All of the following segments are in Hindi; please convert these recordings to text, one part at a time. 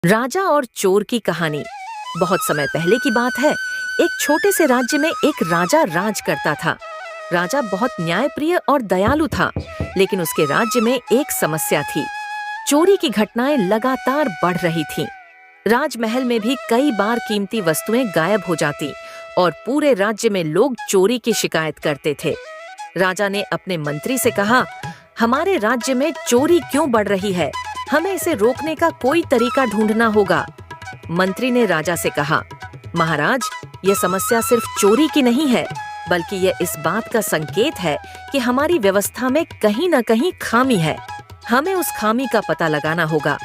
राजा और चोर की कहानी। बहुत समय पहले की बात है। एक छोटे से राज्य में एक राजा राज करता था। राजा बहुत न्यायप्रिय और दयालु था, लेकिन उसके राज्य में एक समस्या थी। चोरी की घटनाएं लगातार बढ़ रही थीं। राजमहल में भी कई बार कीमती वस्तुएं गायब हो जाती और पूरे राज्य में लोग चोरी की शिकायत करते थे। राजा ने अपने मंत्री से कहा, हमारे राज्य में चोरी क्यों बढ़ रही है? हमें इसे रोकने का कोई तरीका ढूंढना होगा। मंत्री ने राजा से कहा, महाराज, यह समस्या सिर्फ चोरी की नहीं है, बल्कि यह इस बात का संकेत है कि हमारी व्यवस्था में कहीं न कहीं खामी है। हमें उस खामी का पता लगाना होगा।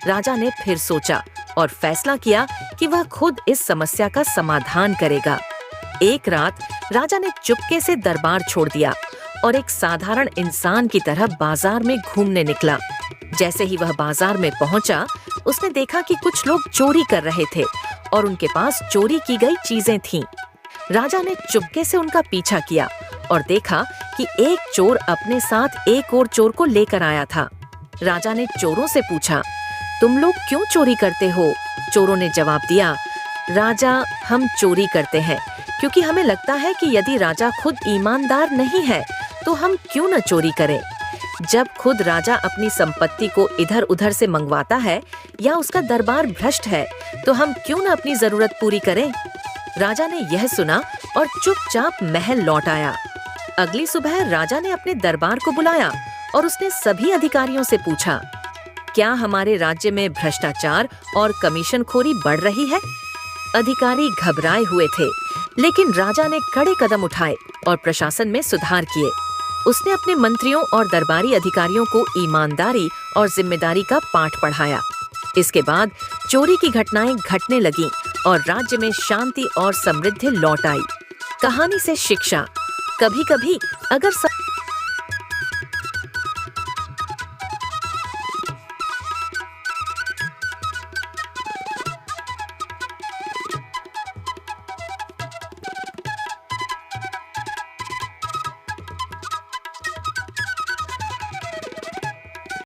राजा ने फिर सोचा और फैसला किया कि वह खुद इस समस्या का समाधान करेगा। एक रात राजा ने चुपके से दरबार छोड़ दिया और एक साधारण इंसान की तरह बाजार में घूमने निकला। जैसे ही वह बाजार में पहुंचा, उसने देखा कि कुछ लोग चोरी कर रहे थे और उनके पास चोरी की गई चीजें थीं। राजा ने चुपके से उनका पीछा किया और देखा कि एक चोर अपने साथ एक और चोर को लेकर आया था। राजा ने चोरों से पूछा, तुम लोग क्यों चोरी करते हो? चोरों ने जवाब दिया, राजा, हम चोरी करते हैं क्योंकि हमें लगता है कि यदि राजा खुद ईमानदार नहीं है तो हम क्यों न चोरी करें। जब खुद राजा अपनी संपत्ति को इधर उधर से मंगवाता है या उसका दरबार भ्रष्ट है, तो हम क्यों न अपनी जरूरत पूरी करें। राजा ने यह सुना और चुपचाप महल लौट आया। अगली सुबह राजा ने अपने दरबार को बुलाया और उसने सभी अधिकारियों से पूछा, क्या हमारे राज्य में भ्रष्टाचार और कमीशनखोरी बढ़ रही है? अधिकारी घबराए हुए थे, लेकिन राजा ने कड़े कदम उठाए और प्रशासन में सुधार किए। उसने अपने मंत्रियों और दरबारी अधिकारियों को ईमानदारी और जिम्मेदारी का पाठ पढ़ाया। इसके बाद चोरी की घटनाएं घटने लगीं और राज्य में शांति और समृद्धि लौट आई। कहानी से शिक्षा, कभी-कभी अगर